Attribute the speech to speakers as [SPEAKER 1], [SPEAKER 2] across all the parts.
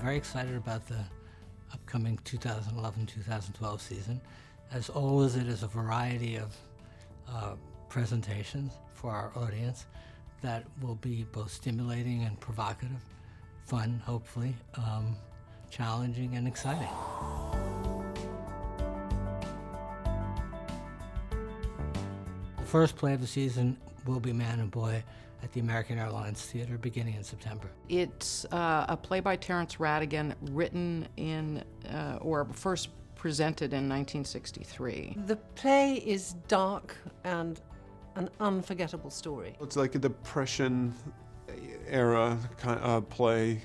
[SPEAKER 1] very excited about the upcoming 2011-2012 season. As always, it is a variety of presentations for our audience that will be both stimulating and provocative, fun, hopefully, challenging and exciting. The first play of the season will be Man and Boy at the American Airlines Theater beginning in September.
[SPEAKER 2] It's a play by Terence Rattigan, written in, or first presented in 1963.
[SPEAKER 3] The play is dark and an unforgettable story.
[SPEAKER 4] It's like a Depression era kind of play,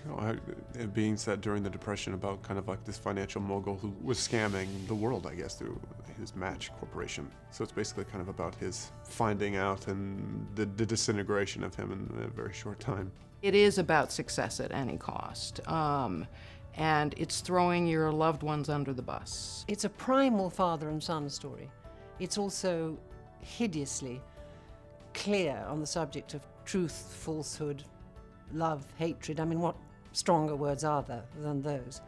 [SPEAKER 4] being set during the Depression, about kind of like this financial mogul who was scamming the world, I guess, through his Match Corporation. So it's basically kind of about his finding out and the disintegration of him in a very short time.
[SPEAKER 2] It is about success at any cost, and it's throwing your loved ones under the bus.
[SPEAKER 3] It's a primal father and son story. It's also hideously clear on the subject of truth, falsehood, love, hatred. I mean, what stronger words are there than those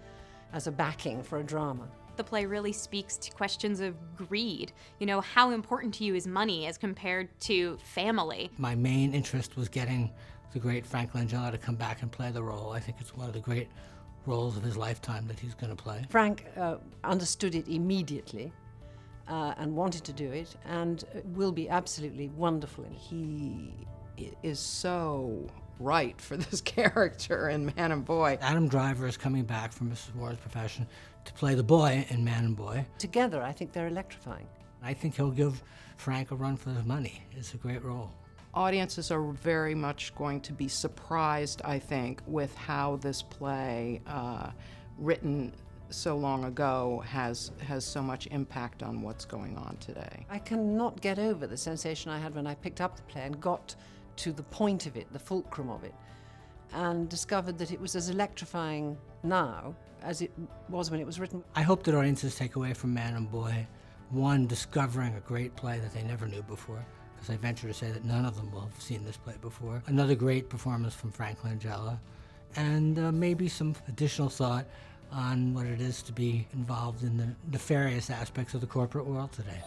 [SPEAKER 3] as a backing for a drama?
[SPEAKER 5] The play really speaks to questions of greed. You know, how important to you is money as compared to family?
[SPEAKER 1] My main interest was getting the great Frank Langella to come back and play the role. I think it's one of the great roles of his lifetime that he's going to play.
[SPEAKER 3] Frank understood it immediately and wanted to do it, and will be absolutely wonderful in it.
[SPEAKER 2] He is so right for this character in Man and Boy.
[SPEAKER 1] Adam Driver is coming back from Mrs. Moore's Profession to play the boy in Man and Boy.
[SPEAKER 3] Together, I think they're electrifying.
[SPEAKER 1] I think he'll give Frank a run for his money. It's a great role.
[SPEAKER 2] Audiences are very much going to be surprised, I think, with how this play, written so long ago, has so much impact on what's going on today.
[SPEAKER 3] I cannot get over the sensation I had when I picked up the play and got to the point of it, the fulcrum of it, and discovered that it was as electrifying now as it was when it was written.
[SPEAKER 1] I hope that audiences take away from Man and Boy, one, discovering a great play that they never knew before, because I venture to say that none of them will have seen this play before. Another great performance from Frank Langella, and maybe some additional thought on what it is to be involved in the nefarious aspects of the corporate world today.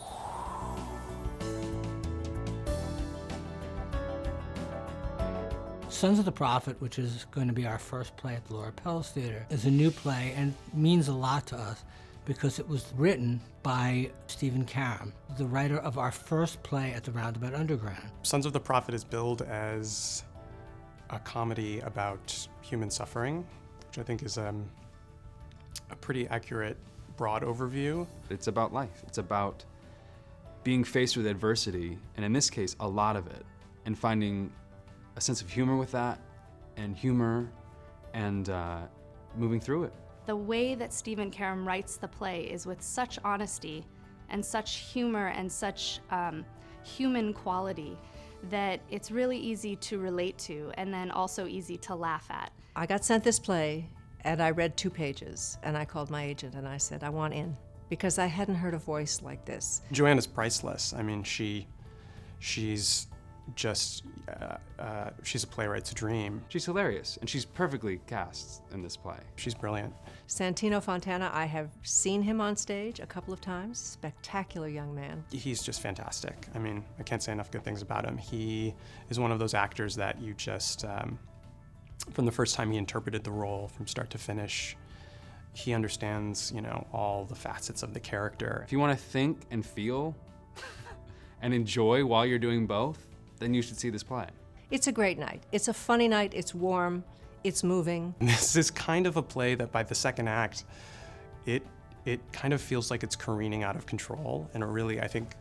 [SPEAKER 1] Sons of the Prophet, which is going to be our first play at the Laura Pels Theater, is a new play and means a lot to us because it was written by Stephen Karam, the writer of our first play at the Roundabout Underground.
[SPEAKER 6] Sons of the Prophet is billed as a comedy about human suffering, which I think is a pretty accurate, broad overview.
[SPEAKER 7] It's about life. It's about being faced with adversity, and in this case, a lot of it, and finding a sense of humor with that, and moving through it.
[SPEAKER 5] The way that Stephen Karam writes the play is with such honesty and such humor and such human quality that it's really easy to relate to and then also easy to laugh at.
[SPEAKER 8] I got sent this play and I read 2 pages and I called my agent and I said, I want in, because I hadn't heard a voice like this.
[SPEAKER 6] Joanna's priceless. I mean, she's just, she's a playwright's dream.
[SPEAKER 7] She's hilarious, and she's perfectly cast in this play.
[SPEAKER 6] She's brilliant.
[SPEAKER 8] Santino Fontana, I have seen him on stage a couple of times. Spectacular young man.
[SPEAKER 6] He's just fantastic. I mean, I can't say enough good things about him. He is one of those actors that you just, from the first time he interpreted the role from start to finish, he understands, you know, all the facets of the character.
[SPEAKER 7] If you want to think and feel and enjoy while you're doing both, then you should see this play.
[SPEAKER 8] It's a great night. It's a funny night. It's warm. It's moving.
[SPEAKER 6] This is kind of a play that by the second act, it kind of feels like it's careening out of control in a really, I think,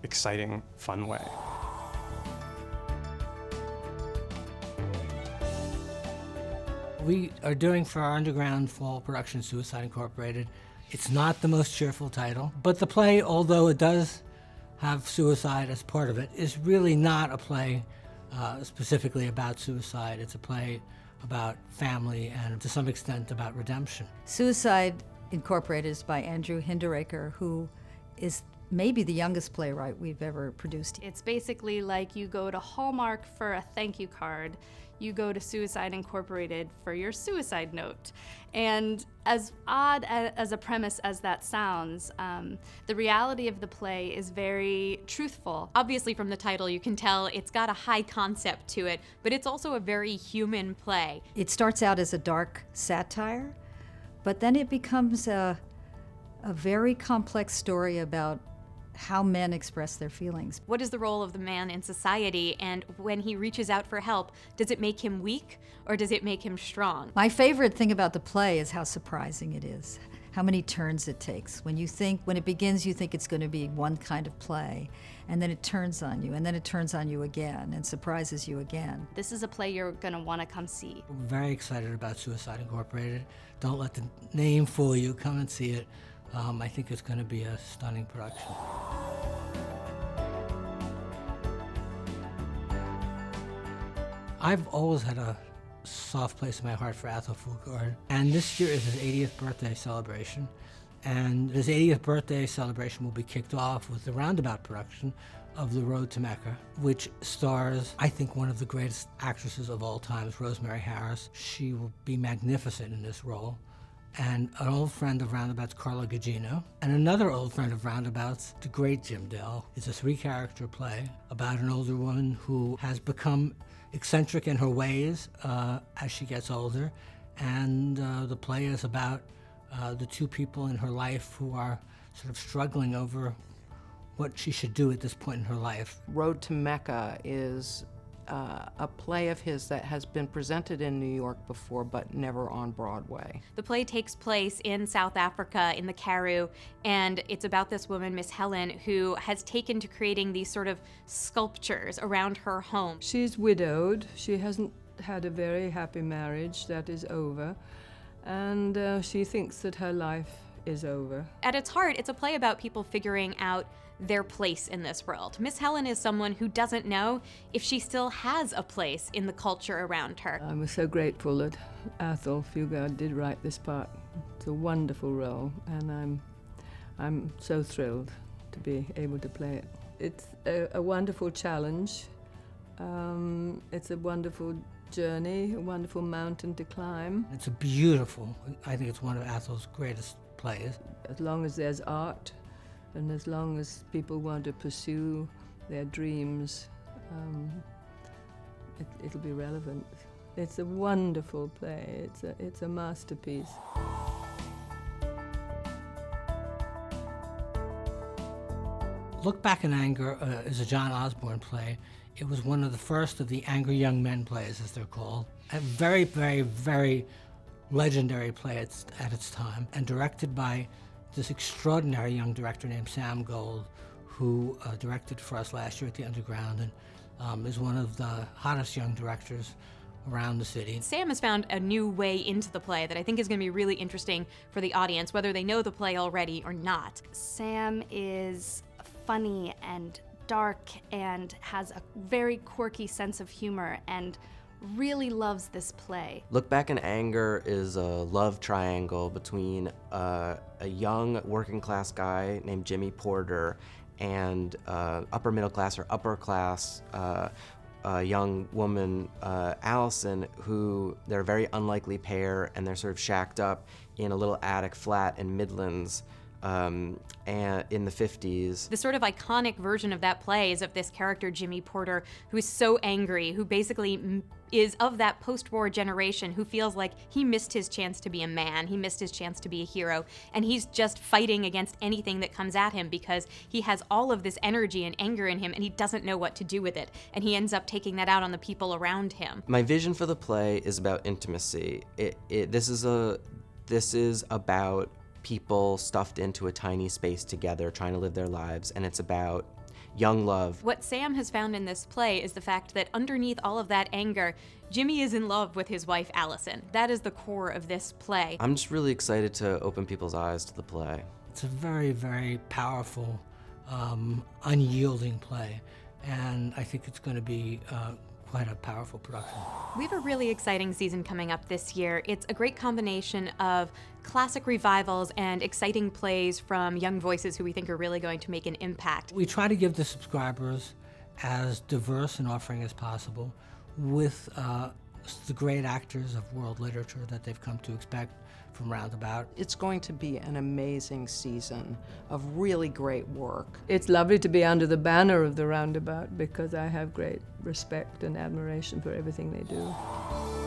[SPEAKER 6] exciting, fun way.
[SPEAKER 1] We are doing for our underground fall production, Suicide Incorporated. It's not the most cheerful title, but the play, although it does have suicide as part of it, is really not a play specifically about suicide. It's a play about family and to some extent about redemption.
[SPEAKER 9] Suicide Incorporated is by Andrew Hinderaker, who is maybe the youngest playwright we've ever produced.
[SPEAKER 5] It's basically like you go to Hallmark for a thank you card. you go to Suicide Incorporated for your suicide note. And as odd as a premise as that sounds, the reality of the play is very truthful.
[SPEAKER 10] Obviously, from the title, you can tell it's got a high concept to it, but it's also a very human play.
[SPEAKER 9] It starts out as a dark satire, but then it becomes a very complex story about how men express their feelings.
[SPEAKER 10] What is the role of the man in society, and when he reaches out for help, does it make him weak or does it make him strong?
[SPEAKER 9] My favorite thing about the play is how surprising it is, how many turns it takes. When it begins, you think it's going to be one kind of play, and then it turns on you, and then it turns on you again, and surprises you again.
[SPEAKER 5] This is a play you're going to want to come see.
[SPEAKER 1] I'm very excited about Suicide Incorporated. Don't let the name fool you. Come and see it. I think it's going to be a stunning production. I've always had a soft place in my heart for Athol Fugard, and this year is his 80th birthday celebration. And his 80th birthday celebration will be kicked off with the Roundabout production of The Road to Mecca, which stars, I think, one of the greatest actresses of all times, Rosemary Harris. She will be magnificent in this role. And an old friend of Roundabout's, Carla Gugino, and another old friend of Roundabout's, the great Jim Dell. It's a 3-character play about an older woman who has become eccentric in her ways as she gets older, and the play is about the two people in her life who are sort of struggling over what she should do at this point in her life.
[SPEAKER 2] Road to Mecca is a play of his that has been presented in New York before, but never on Broadway.
[SPEAKER 10] The play takes place in South Africa, in the Karoo, and it's about this woman, Miss Helen, who has taken to creating these sort of sculptures around her home.
[SPEAKER 11] She's widowed. She hasn't had a very happy marriage. That is over. And she thinks that her life is over.
[SPEAKER 10] At its heart, it's a play about people figuring out their place in this world. Miss Helen is someone who doesn't know if she still has a place in the culture around her.
[SPEAKER 11] I was so grateful that Athol Fugard did write this part. It's a wonderful role, and I'm so thrilled to be able to play it. It's a wonderful challenge. It's a wonderful journey, a wonderful mountain to climb.
[SPEAKER 1] It's a beautiful, I think it's one of Athol's greatest plays.
[SPEAKER 11] As long as there's art, and as long as people want to pursue their dreams, it'll be relevant. It's a wonderful play. It's a masterpiece.
[SPEAKER 1] Look Back in Anger is a John Osborne play. It was one of the first of the Angry Young Men plays, as they're called. A very, very, very legendary play at its time, and directed by this extraordinary young director named Sam Gold, who directed for us last year at the Underground, and is one of the hottest young directors around the city.
[SPEAKER 10] Sam has found a new way into the play that I think is going to be really interesting for the audience, whether they know the play already or not.
[SPEAKER 5] Sam is funny and dark and has a very quirky sense of humor and really loves this play.
[SPEAKER 12] Look Back in Anger is a love triangle between a young working class guy named Jimmy Porter and upper middle class or upper class young woman, Allison, who they're a very unlikely pair, and they're sort of shacked up in a little attic flat in Midlands. And in the 50s.
[SPEAKER 10] The sort of iconic version of that play is of this character, Jimmy Porter, who is so angry, who basically is of that post-war generation, who feels like he missed his chance to be a man, he missed his chance to be a hero, and he's just fighting against anything that comes at him because he has all of this energy and anger in him, and he doesn't know what to do with it, and he ends up taking that out on the people around him.
[SPEAKER 12] My vision for the play is about intimacy. This is about people stuffed into a tiny space together trying to live their lives, and it's about young love.
[SPEAKER 10] What Sam has found in this play is the fact that underneath all of that anger, Jimmy is in love with his wife, Allison. That is the core of this play.
[SPEAKER 12] I'm just really excited to open people's eyes to the play.
[SPEAKER 1] It's a very, very powerful, unyielding play, and I think it's going to be quite a powerful production.
[SPEAKER 10] We have a really exciting season coming up this year. It's a great combination of classic revivals and exciting plays from young voices who we think are really going to make an impact.
[SPEAKER 1] We try to give the subscribers as diverse an offering as possible with the great actors of world literature that they've come to expect from Roundabout.
[SPEAKER 2] It's going to be an amazing season of really great work.
[SPEAKER 11] It's lovely to be under the banner of the Roundabout because I have great respect and admiration for everything they do.